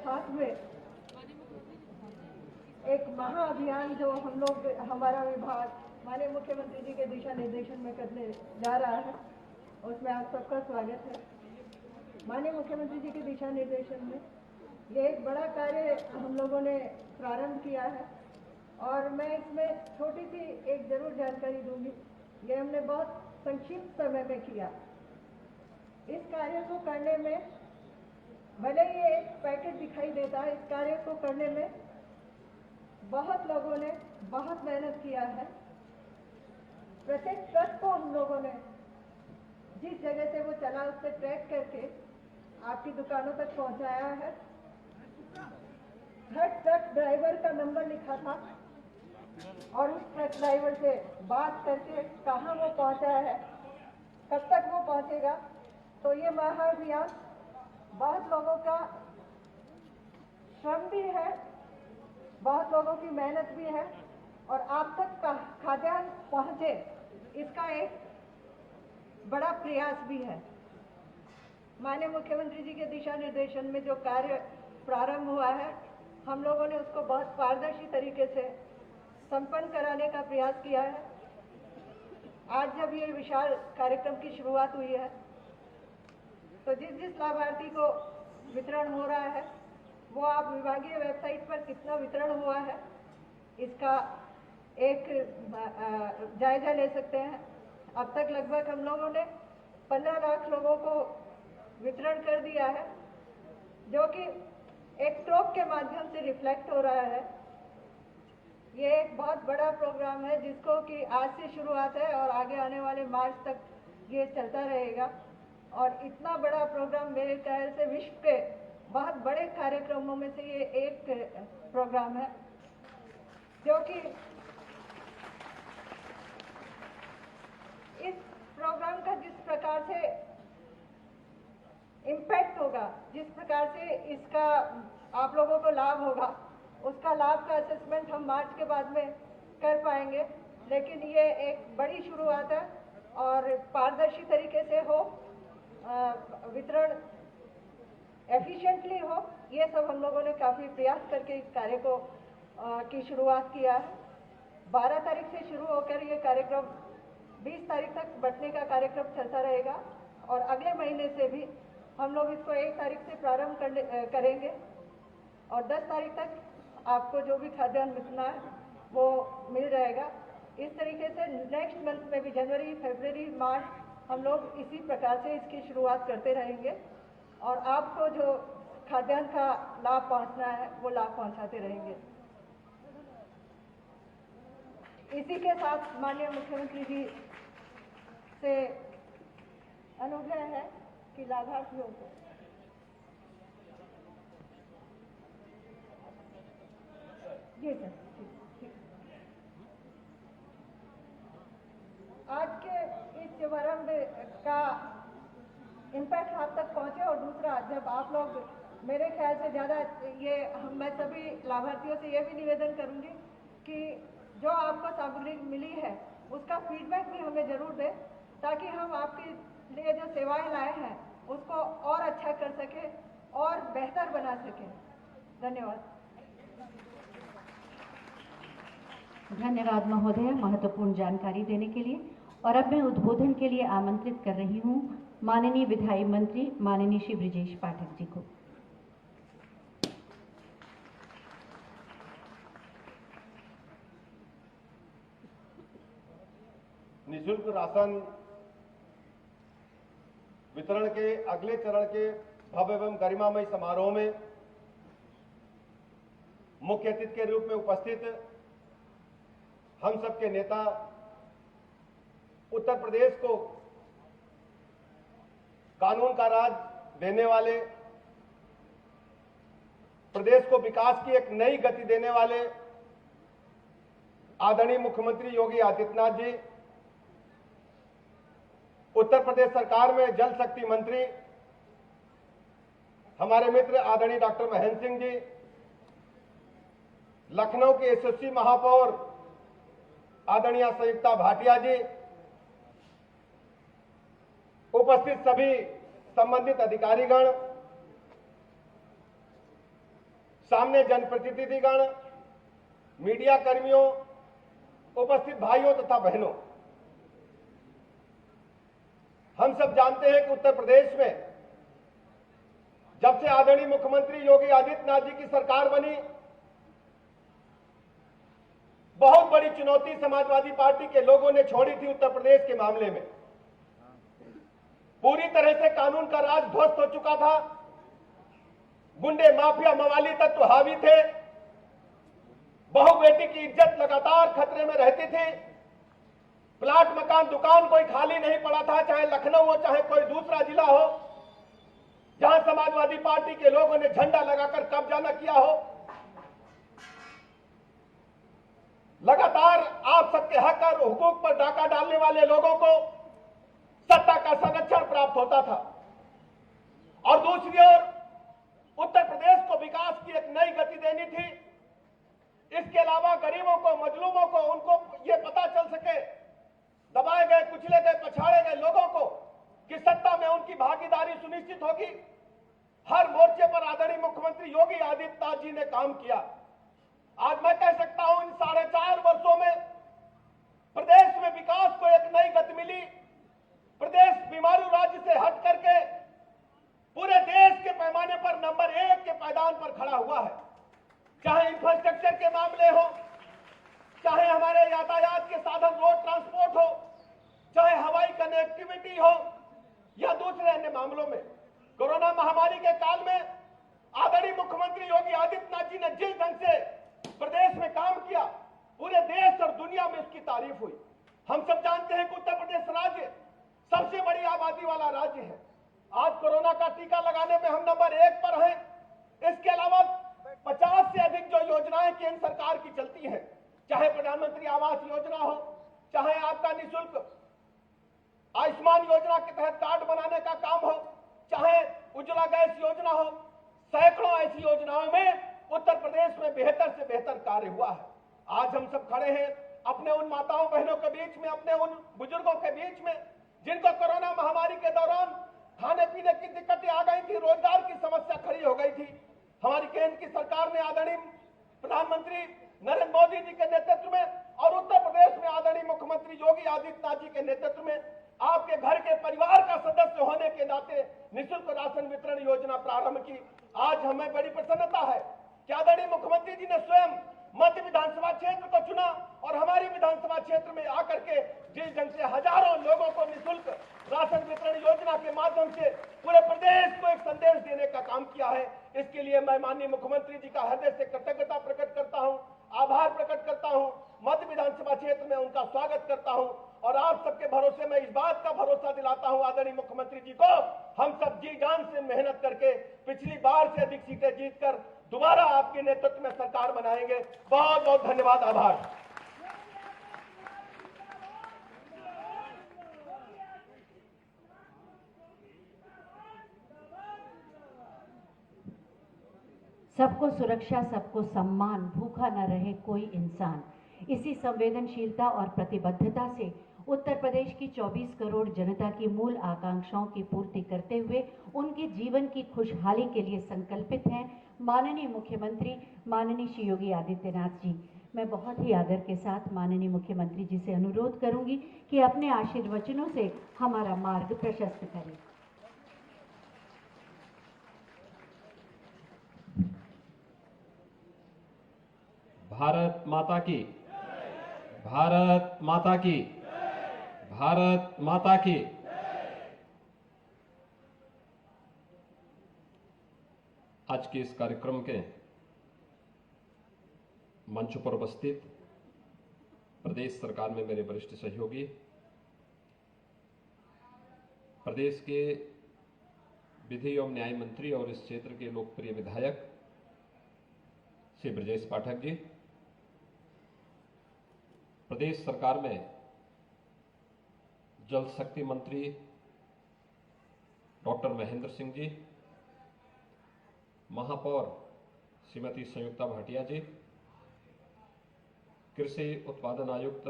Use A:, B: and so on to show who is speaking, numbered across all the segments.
A: साथ में एक महाअभियान जो हम लोग हमारा विभाग माननीय मुख्यमंत्री जी के दिशा निर्देशन में करने जा रहा है, उसमें आप सबका स्वागत है। माननीय मुख्यमंत्री जी के दिशा निर्देशन में ये एक बड़ा कार्य हम लोगों ने प्रारंभ किया है और मैं इसमें छोटी सी एक जरूर जानकारी दूंगी। ये हमने बहुत संक्षिप्त समय में किया। इस कार्य को करने में भले ही एक पैकेज दिखाई देता है, इस कार्य को करने में बहुत लोगों ने बहुत मेहनत किया है। प्रत्येक ट्रक को हम लोगों ने जिस जगह से वो चला उससे ट्रैक करके आपकी दुकानों तक पहुंचाया है। हर ट्रक ड्राइवर का नंबर लिखा था और उस ट्रक ड्राइवर से बात करके कहाँ वो पहुंचा है, कब तक वो पहुंचेगा। तो ये महाअभियान बहुत लोगों का श्रम भी है, बहुत लोगों की मेहनत भी है और आप तक खाद्यान्न पहुंचे इसका एक बड़ा प्रयास भी है। माननीय मुख्यमंत्री जी के दिशा निर्देशन में जो कार्य प्रारंभ हुआ है, हम लोगों ने उसको बहुत पारदर्शी तरीके से संपन्न कराने का प्रयास किया है। आज जब ये विशाल कार्यक्रम की शुरुआत हुई है तो जिस जिस लाभार्थी को वितरण हो रहा है वो आप विभागीय वेबसाइट पर कितना वितरण हुआ है इसका एक जायजा ले सकते हैं। अब तक लगभग हम लोगों ने 15 लाख लोगों को वितरण कर दिया है, जो कि एक टोक के माध्यम से रिफ्लेक्ट हो रहा है। ये एक बहुत बड़ा प्रोग्राम है जिसको कि आज से शुरुआत है और आगे आने वाले मार्च तक ये चलता रहेगा। और इतना बड़ा प्रोग्राम मेरे ख्याल से विश्व के बहुत बड़े कार्यक्रमों में से ये एक प्रोग्राम है, जो कि इस प्रोग्राम का जिस प्रकार से इम्पैक्ट होगा, जिस प्रकार से इसका आप लोगों को लाभ होगा, उसका लाभ का असेसमेंट हम मार्च के बाद में कर पाएंगे। लेकिन ये एक बड़ी शुरुआत है और पारदर्शी तरीके से हो, वितरण एफिशिएंटली हो, ये सब हम लोगों ने काफ़ी प्रयास करके इस कार्य को की शुरुआत किया है। 12 तारीख से शुरू होकर ये कार्यक्रम 20 तारीख तक बंटने का कार्यक्रम चलता रहेगा और अगले महीने से भी हम लोग इसको 1 तारीख से प्रारंभ करेंगे और 10 तारीख तक आपको जो भी खाद्यान्न मिलना है वो मिल जाएगा। इस तरीके से नेक्स्ट मंथ में भी जनवरी, फरवरी, मार्च हम लोग इसी प्रकार से इसकी शुरुआत करते रहेंगे और आपको जो खाद्यान्न का लाभ पहुंचना है वो लाभ पहुंचाते रहेंगे। इसी के साथ माननीय मुख्यमंत्री जी से अनुग्रह है कि लाभार्थियों को जी सर, ठीक। आज के इस शुभारंभ का इम्पैक्ट आप तक पहुंचे और दूसरा, जब आप लोग मेरे ख्याल से ज़्यादा ये मैं सभी लाभार्थियों से ये भी निवेदन करूंगी कि जो आपको सामग्री मिली है उसका फीडबैक भी हमें जरूर दें, ताकि हम आपके लिए जो सेवाएं लाए हैं उसको और अच्छा कर सकें और बेहतर बना सकें। धन्यवाद।
B: धन्यवाद महोदय, महत्वपूर्ण जानकारी देने के लिए। और अब मैं उद्बोधन के लिए आमंत्रित कर रही हूं माननीय विधायी मंत्री माननीय श्री ब्रिजेश पाठक जी को।
C: निःशुल्क राशन वितरण के अगले चरण के भव्य एवं गरिमामय समारोह में मुख्य अतिथि के रूप में उपस्थित हम सबके नेता, उत्तर प्रदेश को कानून का राज देने वाले, प्रदेश को विकास की एक नई गति देने वाले आदरणीय मुख्यमंत्री योगी आदित्यनाथ जी, उत्तर प्रदेश सरकार में जल शक्ति मंत्री हमारे मित्र आदरणीय डॉक्टर महेंद्र सिंह जी, लखनऊ के यशस्वी महापौर आदरणीय संयुक्ता भाटिया जी, उपस्थित सभी संबंधित अधिकारीगण, सामने जनप्रतिनिधिगण, मीडिया कर्मियों, उपस्थित भाइयों तथा बहनों, हम सब जानते हैं कि उत्तर प्रदेश में जब से आदरणीय मुख्यमंत्री योगी आदित्यनाथ जी की सरकार बनी, बहुत बड़ी चुनौती समाजवादी पार्टी के लोगों ने छोड़ी थी उत्तर प्रदेश के मामले में। पूरी तरह से कानून का राज ध्वस्त हो चुका था, गुंडे, माफिया, मवाली तत्व हावी थे, बहु बेटी की इज्जत लगातार खतरे में रहती थी, प्लाट, मकान, दुकान कोई खाली नहीं पड़ा था, चाहे लखनऊ हो चाहे कोई दूसरा जिला हो, जहां समाजवादी पार्टी के लोगों ने झंडा लगाकर कब्जा न किया हो। लगातार आप सबके हक और हुकूक पर डाका डालने वाले लोगों को सत्ता का संरक्षण प्राप्त होता था, और दूसरी ओर उत्तर प्रदेश को विकास की एक नई गति देनी थी। इसके अलावा गरीबों को, मजलूमों को, उनको ये पता चल सके, दबाए गए, कुचले गए, पछाड़े गए लोगों को कि सत्ता में उनकी भागीदारी सुनिश्चित होगी। हर मोर्चे पर आदरणीय मुख्यमंत्री योगी आदित्यनाथ जी ने काम किया। आज मैं कह सकता हूं, इन 4.5 वर्षों में प्रदेश में विकास को एक नई गति मिली। प्रदेश बीमारू राज्य से हट करके पूरे देश के पैमाने पर नंबर 1 के पायदान पर खड़ा हुआ है। चाहे इंफ्रास्ट्रक्चर के मामले हो, चाहे हमारे यातायात के साधन, रोड ट्रांसपोर्ट हो, चाहे हवाई कनेक्टिविटी हो, या दूसरे अन्य मामलों में। कोरोना महामारी के काल में आदरणीय मुख्यमंत्री योगी आदित्यनाथ जी ने जिस ढंग से प्रदेश में काम किया, पूरे देश और दुनिया में उसकी तारीफ हुई। हम सब जानते हैं कि उत्तर प्रदेश राज्य सबसे बड़ी आबादी वाला राज्य है। आज कोरोना का टीका लगाने में हम नंबर 1 पर हैं। इसके अलावा 50 से अधिक जो योजनाएं केंद्र सरकार की चलती हैं, चाहे प्रधानमंत्री आवास योजना हो, चाहे आपका निःशुल्क आयुष्मान योजना के तहत कार्ड बनाने का काम हो, चाहे उज्ज्वला गैस योजना हो, सैकड़ों ऐसी योजनाओं में उत्तर प्रदेश में बेहतर से बेहतर कार्य हुआ है। आज हम सब खड़े हैं अपने उन माताओं बहनों के बीच में, अपने उन बुजुर्गों के बीच में जिनको कोरोना महामारी के दौरान खाने पीने की दिक्कतें आ गई थी, रोजगार की समस्या खड़ी हो गई थी। हमारी केंद्र की सरकार ने आदरणीय प्रधानमंत्री नरेंद्र मोदी जी के नेतृत्व में और उत्तर प्रदेश में आदरणीय मुख्यमंत्री योगी आदित्यनाथ जी के नेतृत्व में आपके घर के परिवार का सदस्य होने के नाते निःशुल्क राशन वितरण योजना प्रारंभ की। आज हमें बड़ी प्रसन्नता है कि आदरणीय मुख्यमंत्री जी ने स्वयं मध्य विधानसभा क्षेत्र को चुना और हमारी विधानसभा क्षेत्र में आकर के जिस ढंग से हजारों लोगों को निःशुल्क राशन वितरण योजना के माध्यम से पूरे प्रदेश को एक संदेश देने का काम किया है, इसके लिए मैं माननीय मुख्यमंत्री जी का हृदय से कृतज्ञता प्रकट करता हूं, आभार प्रकट करता हूं, मध्य विधानसभा क्षेत्र में उनका स्वागत करता हूं। और आप सबके भरोसे में इस बात का भरोसा दिलाता हूं आदरणीय मुख्यमंत्री जी को, हम सब जी जान से मेहनत करके पिछली बार से अधिक सीटें जीतकर दोबारा आपके नेतृत्व में सरकार बनाएंगे। बहुत बहुत धन्यवाद, आभार।
B: सबको सुरक्षा, सबको सम्मान, भूखा न रहे कोई इंसान। इसी संवेदनशीलता और प्रतिबद्धता से उत्तर प्रदेश की 24 करोड़ जनता की मूल आकांक्षाओं की पूर्ति करते हुए उनके जीवन की खुशहाली के लिए संकल्पित हैं माननीय मुख्यमंत्री माननीय श्री योगी आदित्यनाथ जी। मैं बहुत ही आदर के साथ माननीय मुख्यमंत्री जी से अनुरोध करूंगी कि अपने आशीर्वचनों से हमारा मार्ग प्रशस्त करें।
D: भारत माता की, भारत माता की, भारत माता की। आज के इस कार्यक्रम के मंच पर उपस्थित प्रदेश सरकार में मेरे वरिष्ठ सहयोगी, प्रदेश के विधि एवं न्याय मंत्री और इस क्षेत्र के लोकप्रिय विधायक श्री ब्रजेश पाठक जी, प्रदेश सरकार में जल शक्ति मंत्री डॉक्टर महेंद्र सिंह जी, महापौर श्रीमती संयुक्ता भाटिया जी, कृषि उत्पादन आयुक्त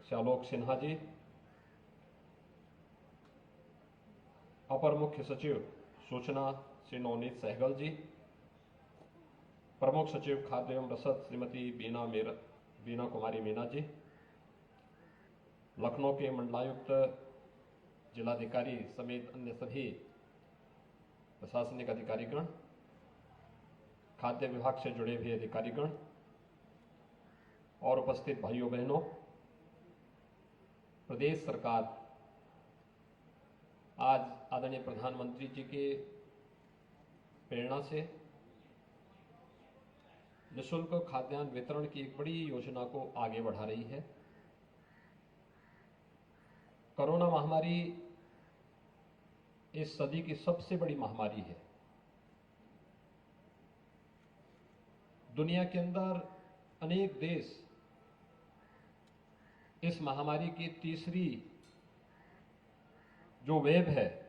D: श्यालोक सिन्हा जी, अपर मुख्य सचिव सूचना श्री नवनीत सहगल जी, प्रमुख सचिव खाद्य एवं रसद श्रीमती बीना कुमारी मीना जी, लखनऊ के मंडलायुक्त, जिलाधिकारी समेत अन्य सभी प्रशासनिक अधिकारीगण, खाद्य विभाग से जुड़े हुए अधिकारीगण और उपस्थित भाइयों बहनों, प्रदेश सरकार आज आदरणीय प्रधानमंत्री जी के प्रेरणा से निःशुल्क खाद्यान्न वितरण की एक बड़ी योजना को आगे बढ़ा रही है। कोरोना महामारी इस सदी की सबसे बड़ी महामारी है। दुनिया के अंदर अनेक देश इस महामारी की तीसरी जो वेव है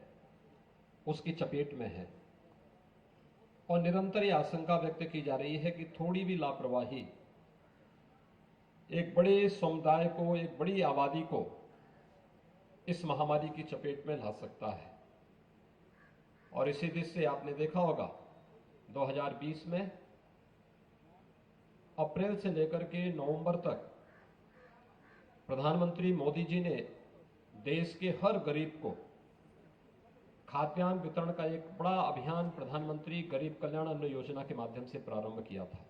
D: उसकी चपेट में है और निरंतर ये आशंका व्यक्त की जा रही है कि थोड़ी भी लापरवाही एक बड़े समुदाय को, एक बड़ी आबादी को इस महामारी की चपेट में ला सकता है। और इसी दृष्टि से आपने देखा होगा 2020 में अप्रैल से लेकर के नवंबर तक प्रधानमंत्री मोदी जी ने देश के हर गरीब को खाद्यान्न वितरण का एक बड़ा अभियान प्रधानमंत्री गरीब कल्याण अन्न योजना के माध्यम से प्रारंभ किया था।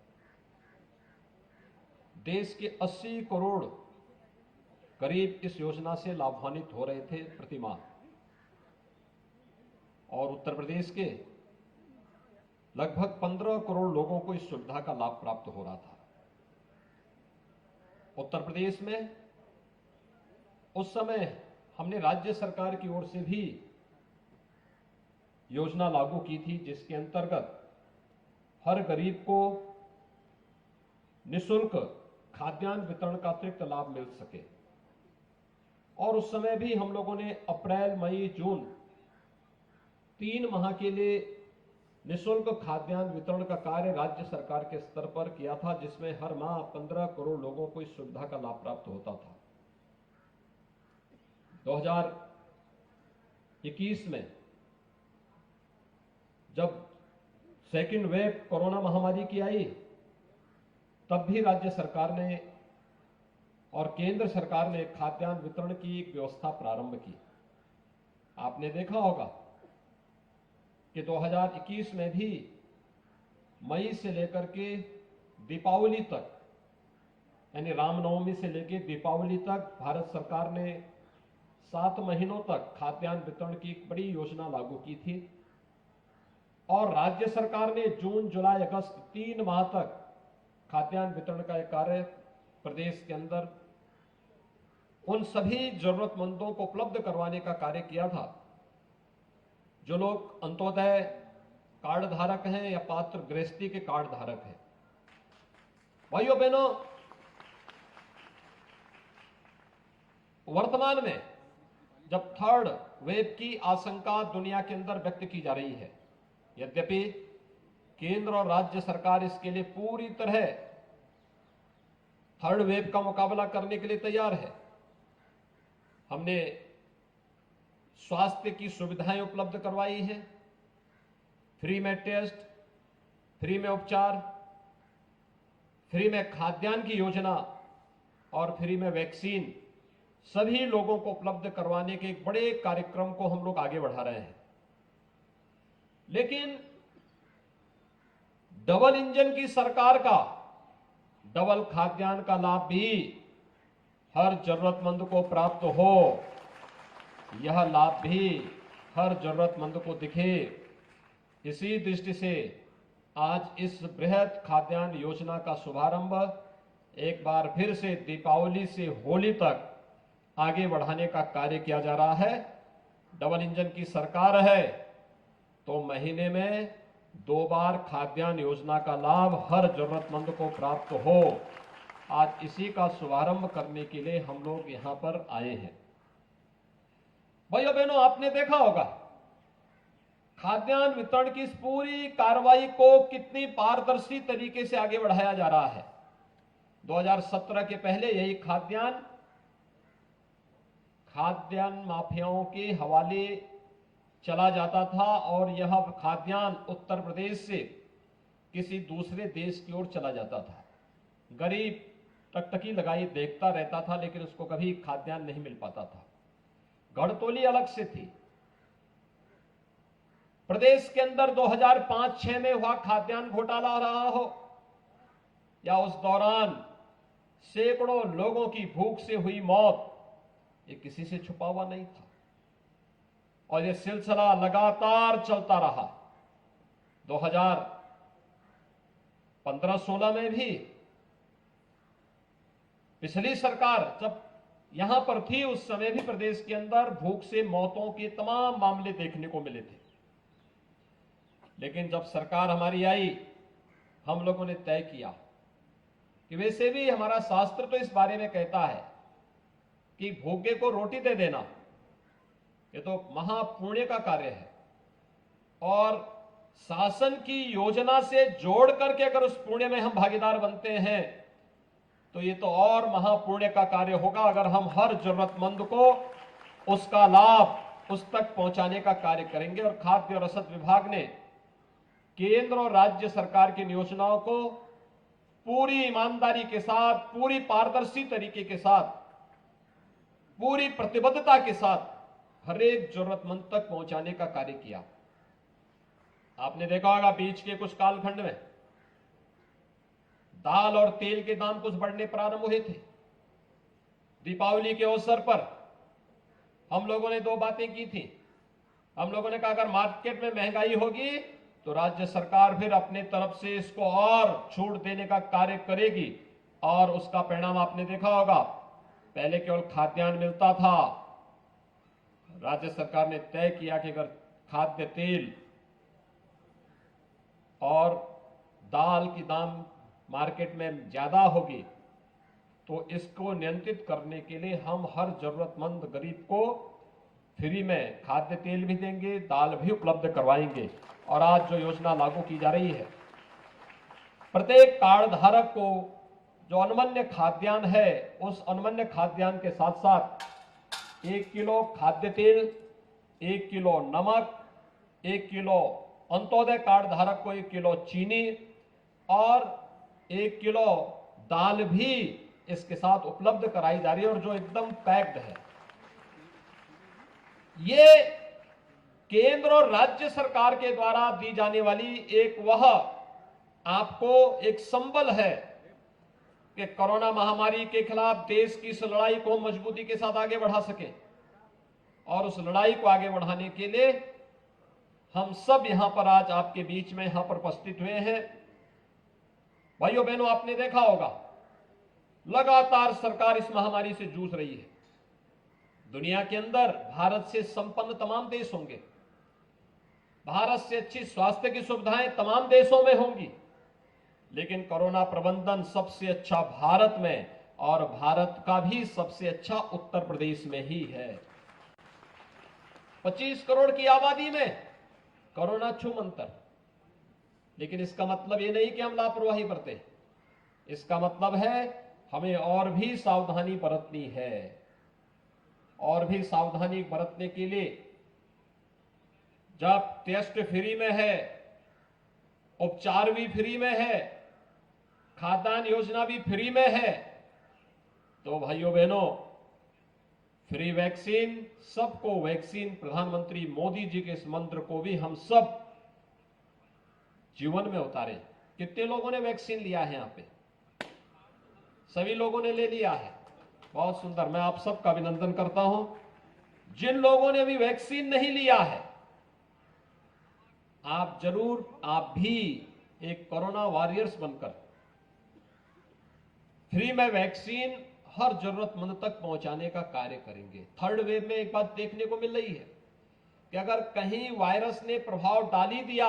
D: देश के 80 करोड़ गरीब इस योजना से लाभान्वित हो रहे थे प्रतिमाह, और उत्तर प्रदेश के लगभग 15 करोड़ लोगों को इस सुविधा का लाभ प्राप्त हो रहा था। उत्तर प्रदेश में उस समय हमने राज्य सरकार की ओर से भी योजना लागू की थी, जिसके अंतर्गत हर गरीब को निःशुल्क खाद्यान्न वितरण का अतिरिक्त लाभ मिल सके। और उस समय भी हम लोगों ने अप्रैल, मई, जून 3 माह के लिए निःशुल्क खाद्यान्न वितरण का कार्य राज्य सरकार के स्तर पर किया था, जिसमें हर माह 15 करोड़ लोगों को इस सुविधा का लाभ प्राप्त होता था। 2021 में जब सेकेंड वेव कोरोना महामारी की आई, तब भी राज्य सरकार ने और केंद्र सरकार ने खाद्यान्न वितरण की एक व्यवस्था प्रारंभ की। आपने देखा होगा कि 2021 में भी मई से लेकर के दीपावली तक, यानी रामनवमी से लेकर दीपावली तक भारत सरकार ने 7 महीनों तक खाद्यान्न वितरण की एक बड़ी योजना लागू की थी। और राज्य सरकार ने जून, जुलाई, अगस्त 3 माह तक खाद्यान्न वितरण का एक कार्य प्रदेश के अंदर उन सभी जरूरतमंदों को उपलब्ध करवाने का कार्य किया था जो लोग अंत्योदय कार्ड धारक हैं या पात्र गृहस्थी के कार्ड धारक हैं। भाइयों बहनों, वर्तमान में जब थर्ड वेव की आशंका दुनिया के अंदर व्यक्त की जा रही है, यद्यपि केंद्र और राज्य सरकार इसके लिए पूरी तरह थर्ड वेव का मुकाबला करने के लिए तैयार है। हमने स्वास्थ्य की सुविधाएं उपलब्ध करवाई हैं, फ्री में टेस्ट, फ्री में उपचार, फ्री में खाद्यान्न की योजना और फ्री में वैक्सीन सभी लोगों को उपलब्ध करवाने के एक बड़े कार्यक्रम को हम लोग आगे बढ़ा रहे हैं। लेकिन डबल इंजन की सरकार का डबल खाद्यान्न का लाभ भी हर जरूरतमंद को प्राप्त हो, यह लाभ भी हर जरूरतमंद को दिखे। इसी दृष्टि से आज इस बृहद खाद्यान्न योजना का शुभारंभ एक बार फिर से दीपावली से होली तक आगे बढ़ाने का कार्य किया जा रहा है। डबल इंजन की सरकार है तो महीने में 2 बार खाद्यान्न योजना का लाभ हर जरूरतमंद को प्राप्त हो। आज इसी का शुभारंभ करने के लिए हम लोग यहां पर आए हैं। भाइयों बहनों, आपने देखा होगा खाद्यान्न वितरण की इस पूरी कार्रवाई को कितनी पारदर्शी तरीके से आगे बढ़ाया जा रहा है। 2017 के पहले यही खाद्यान्न माफियाओं के हवाले चला जाता था और यह खाद्यान्न उत्तर प्रदेश से किसी दूसरे देश की ओर चला जाता था। गरीब टकटकी लगाई देखता रहता था, लेकिन उसको कभी खाद्यान्न नहीं मिल पाता था। घड़तोली अलग से थी। प्रदेश के अंदर 2005-06 में हुआ खाद्यान्न घोटाला रहा हो, या उस दौरान सैकड़ों लोगों की भूख से हुई मौत, ये किसी से छुपा हुआ नहीं था। और ये सिलसिला लगातार चलता रहा। 2015-16 में भी पिछली सरकार जब यहां पर थी, उस समय भी प्रदेश के अंदर भूख से मौतों के तमाम मामले देखने को मिले थे। लेकिन जब सरकार हमारी आई, हम लोगों ने तय किया कि वैसे भी हमारा शास्त्र तो इस बारे में कहता है कि भूखे को रोटी दे देना ये तो महापुण्य का कार्य है, और शासन की योजना से जोड़ करके अगर उस पुण्य में हम भागीदार बनते हैं तो ये तो और महापुण्य का कार्य होगा, अगर हम हर जरूरतमंद को उसका लाभ उस तक पहुंचाने का कार्य करेंगे। और खाद्य और रसद विभाग ने केंद्र और राज्य सरकार की योजनाओं को पूरी ईमानदारी के साथ, पूरी पारदर्शी तरीके के साथ, पूरी प्रतिबद्धता के साथ हर एक जरूरतमंद तक पहुंचाने का कार्य किया। आपने देखा होगा बीच के कुछ कालखंड में दाल और तेल के दाम कुछ बढ़ने प्रारंभ हुए थे। दीपावली के अवसर पर हम लोगों ने दो बातें की थी। हम लोगों ने कहा अगर मार्केट में महंगाई होगी तो राज्य सरकार फिर अपने तरफ से इसको और छूट देने का कार्य करेगी, और उसका परिणाम आपने देखा होगा। पहले केवल खाद्यान्न मिलता था, राज्य सरकार ने तय किया कि अगर खाद्य तेल और दाल की दाम मार्केट में ज्यादा होगी तो इसको नियंत्रित करने के लिए हम हर जरूरतमंद गरीब को फ्री में खाद्य तेल भी देंगे, दाल भी उपलब्ध करवाएंगे। और आज जो योजना लागू की जा रही है, प्रत्येक कार्ड धारक को जो अनमन्य खाद्यान्न है, उस अनमन्य खाद्यान्न के साथ साथ 1 किलो खाद्य तेल, 1 किलो नमक, 1 किलो अंत्योदय कार्ड धारक को 1 किलो चीनी और 1 किलो दाल भी इसके साथ उपलब्ध कराई जा रही है, और जो एकदम पैक्ड है। ये केंद्र और राज्य सरकार के द्वारा दी जाने वाली एक वह आपको एक संबल है कि कोरोना महामारी के खिलाफ देश की इस लड़ाई को मजबूती के साथ आगे बढ़ा सके। और उस लड़ाई को आगे बढ़ाने के लिए हम सब यहां पर आज आपके बीच में यहां पर उपस्थित हुए हैं। भाइयों बहनों, आपने देखा होगा लगातार सरकार इस महामारी से जूझ रही है। दुनिया के अंदर भारत से संपन्न तमाम देश होंगे, भारत से अच्छी स्वास्थ्य की सुविधाएं तमाम देशों में होंगी, लेकिन कोरोना प्रबंधन सबसे अच्छा भारत में, और भारत का भी सबसे अच्छा उत्तर प्रदेश में ही है। 25 करोड़ की आबादी में कोरोना छूमंतर, लेकिन इसका मतलब ये नहीं कि हम लापरवाही बरतें। इसका मतलब है हमें और भी सावधानी बरतनी है, और भी सावधानी बरतने के लिए जब टेस्ट फ्री में है, उपचार भी फ्री में है, खाद्यान्न योजना भी फ्री में है, तो भाइयों बहनों फ्री वैक्सीन, सबको वैक्सीन, प्रधानमंत्री मोदी जी के इस मंत्र को भी हम सब जीवन में उतारें। कितने लोगों ने वैक्सीन लिया है? यहां पे सभी लोगों ने ले लिया है, बहुत सुंदर। मैं आप सबका अभिनंदन करता हूं। जिन लोगों ने अभी वैक्सीन नहीं लिया है, आप जरूर, आप भी एक कोरोना वॉरियर्स बनकर फ्री में वैक्सीन हर जरूरतमंद तक पहुंचाने का कार्य करेंगे। थर्ड वेव में एक बात देखने को मिल रही है कि अगर कहीं वायरस ने प्रभाव डाल ही दिया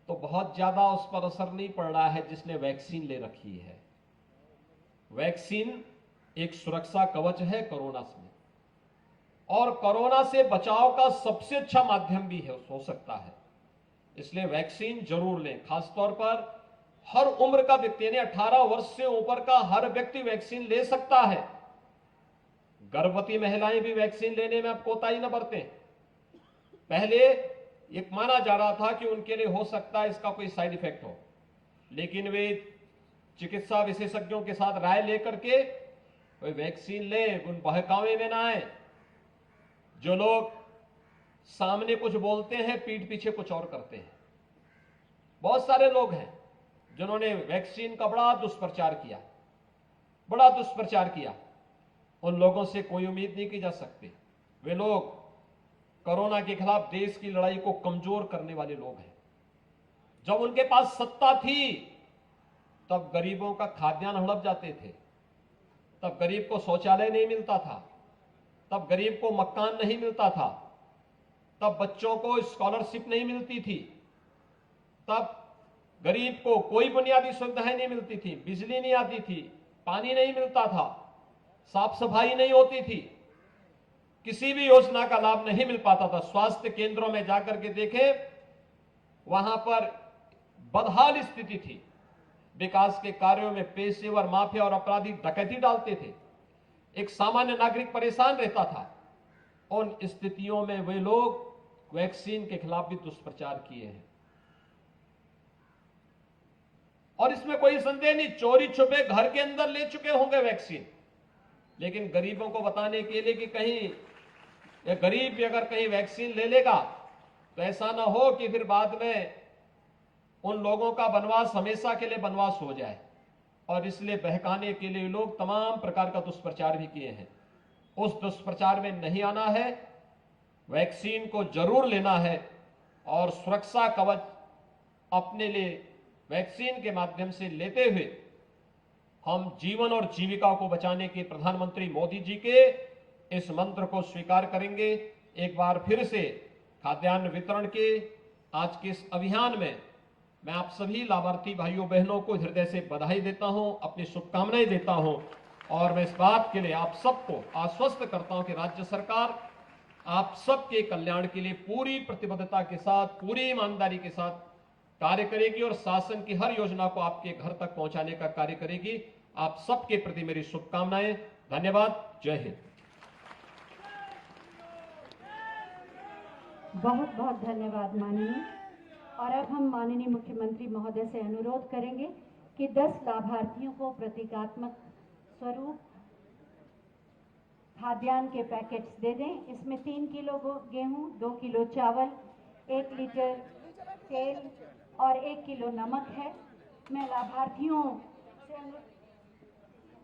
D: तो बहुत ज्यादा उस पर असर नहीं पड़ रहा है जिसने वैक्सीन ले रखी है। वैक्सीन एक सुरक्षा कवच है कोरोना से, और कोरोना से बचाव का सबसे अच्छा माध्यम भी है, हो सकता है। इसलिए वैक्सीन जरूर लें। खासतौर पर हर उम्र का व्यक्ति, यानी 18 वर्ष से ऊपर का हर व्यक्ति वैक्सीन ले सकता है। गर्भवती महिलाएं भी वैक्सीन लेने में आप कोताही न बरतें। पहले एक माना जा रहा था कि उनके लिए हो सकता है इसका कोई साइड इफेक्ट हो, लेकिन वे चिकित्सा विशेषज्ञों के साथ राय लेकर के कोई वैक्सीन ले, उन बहकावे में ना आए। जो लोग सामने कुछ बोलते हैं, पीठ पीछे कुछ और करते हैं। बहुत सारे लोग हैं जिन्होंने वैक्सीन का बड़ा दुष्प्रचार किया, बड़ा दुष्प्रचार किया। उन लोगों से कोई उम्मीद नहीं की जा सकती। वे लोग कोरोना के खिलाफ देश की लड़ाई को कमजोर करने वाले लोग हैं। जब उनके पास सत्ता थी तब गरीबों का खाद्यान्न हड़प जाते थे, तब गरीब को शौचालय नहीं मिलता था, तब गरीब को मकान नहीं मिलता था, तब बच्चों को स्कॉलरशिप नहीं मिलती थी, तब गरीब को कोई बुनियादी सुविधाएं नहीं मिलती थी, बिजली नहीं आती थी, पानी नहीं मिलता था, साफ सफाई नहीं होती थी, किसी भी योजना का लाभ नहीं मिल पाता था। स्वास्थ्य केंद्रों में जाकर के देखें, वहां पर बदहाल स्थिति थी। विकास के कार्यों में पेशेवर माफिया और अपराधी डकैती डालते थे। एक सामान्य नागरिक परेशान रहता था। उन स्थितियों में वे लोग वैक्सीन के खिलाफ भी दुष्प्रचार किए हैं। और इसमें कोई संदेह नहीं, चोरी छुपे घर के अंदर ले चुके होंगे वैक्सीन, लेकिन गरीबों को बताने के लिए कि कहीं ये गरीब भी अगर कहीं वैक्सीन ले लेगा तो ऐसा ना हो कि फिर बाद में उन लोगों का वनवास हमेशा के लिए वनवास हो जाए। और इसलिए बहकाने के लिए लोग तमाम प्रकार का दुष्प्रचार भी किए हैं। उस दुष्प्रचार में नहीं आना है, वैक्सीन को जरूर लेना है और सुरक्षा कवच अपने लिए वैक्सीन के माध्यम से लेते हुए हम जीवन और जीविका को बचाने के प्रधानमंत्री मोदी जी के इस मंत्र को स्वीकार करेंगे। एक बार फिर से खाद्यान्न वितरण के आज के इस अभियान में मैं आप सभी लाभार्थी भाइयों बहनों को हृदय से बधाई देता हूं, अपनी शुभकामनाएं देता हूं। और मैं इस बात के लिए आप सबको आश्वस्त करता हूं कि राज्य सरकार आप सबके कल्याण के लिए पूरी प्रतिबद्धता के साथ, पूरी ईमानदारी के साथ कार्य करेगी और शासन की हर योजना को आपके घर तक पहुंचाने का कार्य करेगी। आप सबके प्रति मेरी शुभकामनाएं। धन्यवाद। जय हिंद।
B: बहुत बहुत धन्यवाद माननीय। और अब हम माननीय मुख्यमंत्री महोदय से अनुरोध करेंगे कि 10 लाभार्थियों को प्रतीकात्मक स्वरूप खाद्यान्न के पैकेट्स दे दें। इसमें 3 किलो गेहूं, 2 किलो चावल, 1 लीटर तेल और 1 किलो नमक है। मैं लाभार्थियों से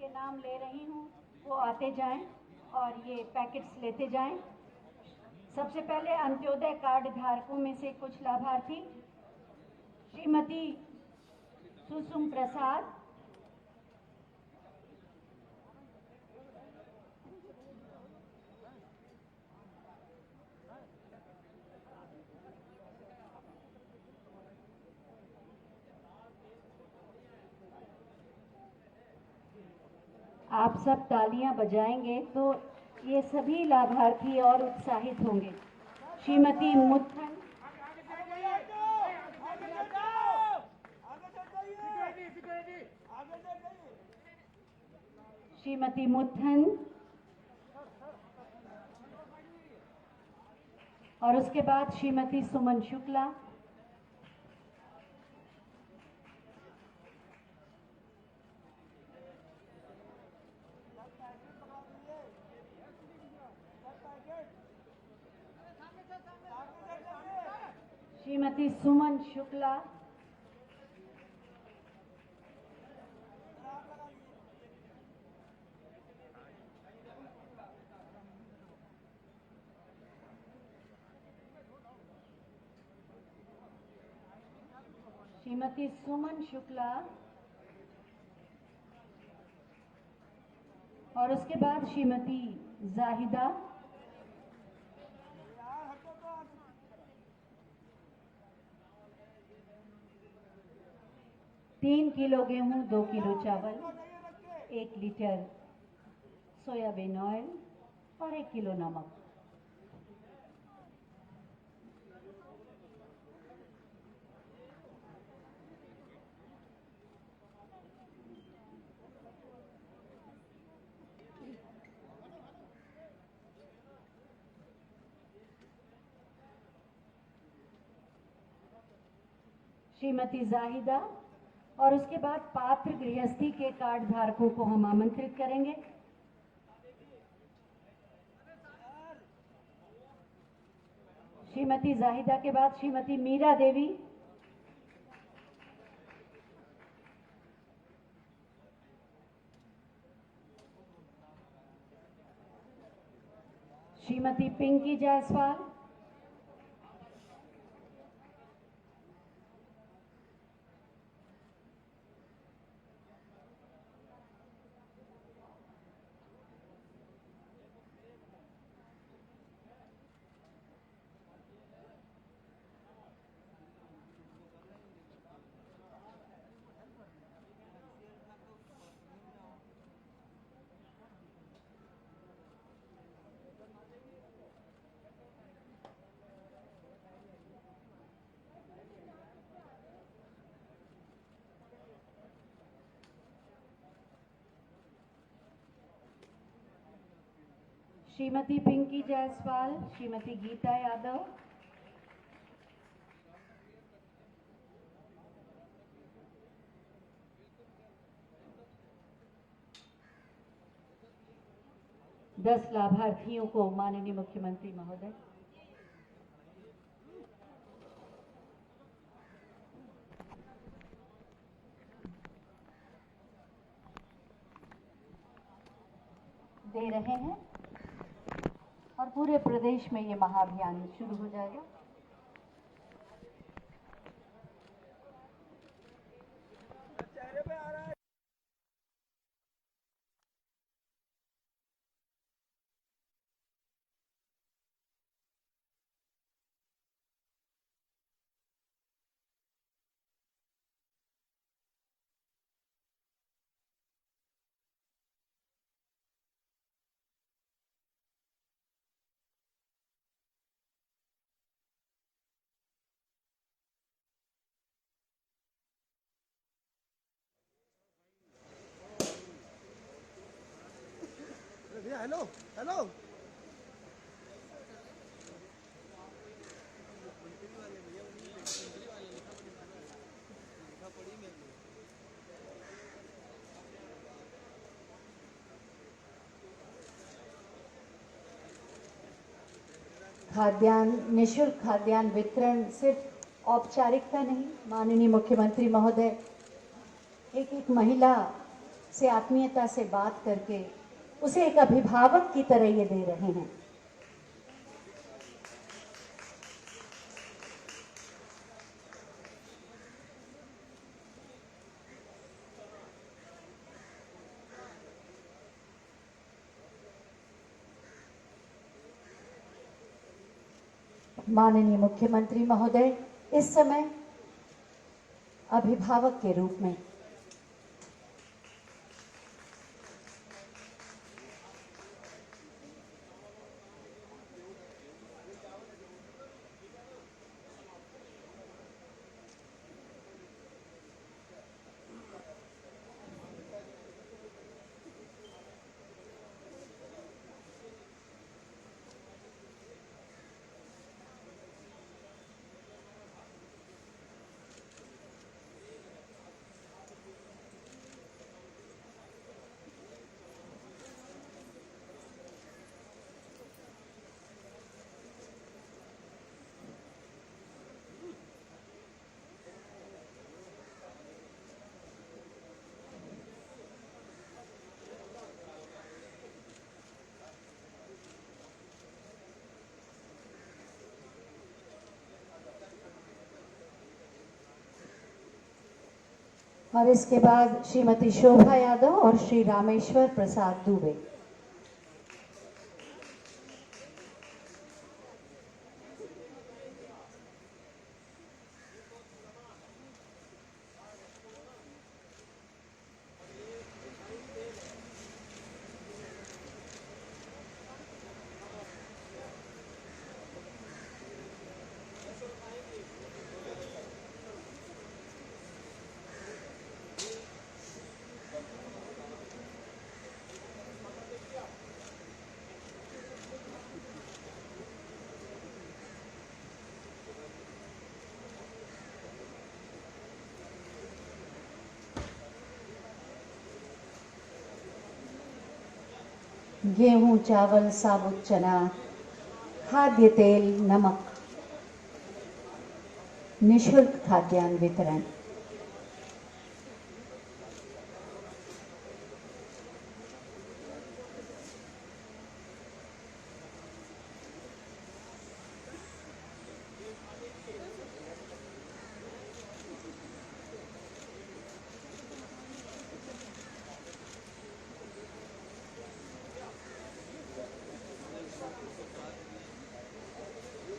B: के नाम ले रही हूं, वो आते जाएं और ये पैकेट्स लेते जाएं। सबसे पहले अंत्योदय कार्ड धारकों में से कुछ लाभार्थी श्रीमती सुषुम प्रसाद, आप सब तालियां बजाएंगे तो ये सभी लाभार्थी और उत्साहित होंगे। श्रीमती मुत्थन, श्रीमती मुत्थन और उसके बाद श्रीमती सुमन शुक्ला, श्रीमती सुमन शुक्ला, श्रीमती सुमन शुक्ला और उसके बाद श्रीमती जाहिदा, तीन किलो गेहूं, 2 किलो चावल, 1 लीटर सोयाबीन ऑयल और 1 किलो नमक। श्रीमती जाहिदा और उसके बाद पात्र गृहस्थी के कार्ड धारकों को हम आमंत्रित करेंगे। श्रीमती जाहिदा के बाद श्रीमती मीरा देवी, श्रीमती पिंकी जायसवाल, श्रीमती पिंकी जायसवाल, श्रीमती गीता यादव, दस लाभार्थियों को माननीय मुख्यमंत्री महोदय। दे रहे हैं और पूरे प्रदेश में ये महाअभियान शुरू हो जाएगा।
E: हेलो हेलो
B: खाद्यान्न, निःशुल्क खाद्यान्न वितरण सिर्फ औपचारिकता नहीं, माननीय मुख्यमंत्री महोदय एक एक महिला से आत्मीयता से बात करके उसे एक अभिभावक की तरह ये दे रहे हैं। माननीय मुख्यमंत्री महोदय इस समय अभिभावक के रूप में और इसके बाद श्रीमती शोभा यादव और श्री रामेश्वर प्रसाद दुबे। गेहूं, चावल, साबुत चना, खाद्य तेल, नमक, निःशुल्क खाद्यान्न वितरण।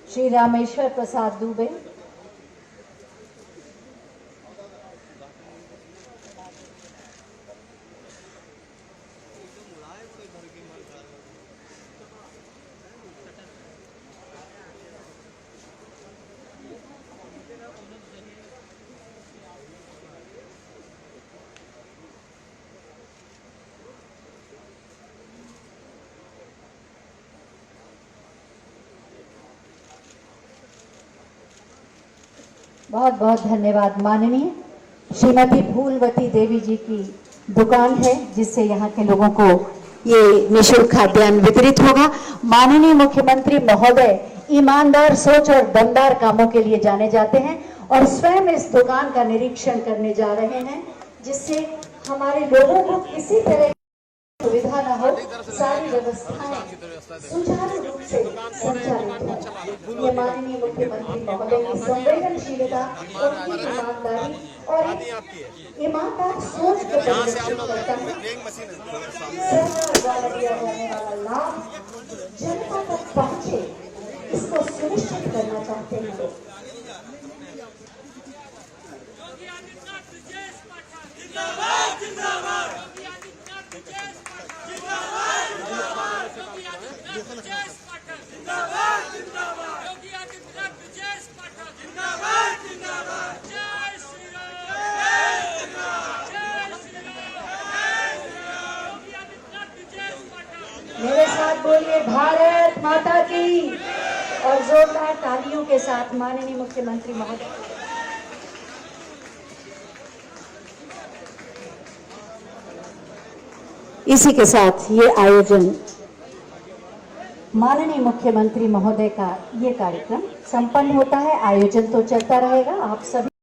B: श्री रामेश्वर प्रसाद दुबे, बहुत बहुत धन्यवाद। माननीय श्रीमती फूलवती देवी जी की दुकान है जिससे यहाँ के लोगों को ये निःशुल्क खाद्यान्न वितरित होगा। माननीय मुख्यमंत्री महोदय ईमानदार सोच और दमदार कामों के लिए जाने जाते हैं और स्वयं इस दुकान का निरीक्षण करने जा रहे हैं जिससे हमारे लोगों को किसी तरह की सुविधा न हो, सारी व्यवस्थाएं सुचारू रूप से संचालित हो। ये माननीय मुख्यमंत्री महोदय की संवेदनशीलता, उनकी ईमानदारी और ईमानदार सोच को प्रदर्शित करता है। सरकार द्वारा दिया जाने वाला लाभ जनता तक पहुंचे, इसको सुनिश्चित करना चाहते हैं। मेरे साथ बोलिए भारत माता की और जोरदार तालियों के साथ माननीय मुख्यमंत्री महोदय। इसी के साथ ये आयोजन माननीय मुख्यमंत्री महोदय का ये कार्यक्रम संपन्न होता है। आयोजन तो चलता रहेगा। आप सभी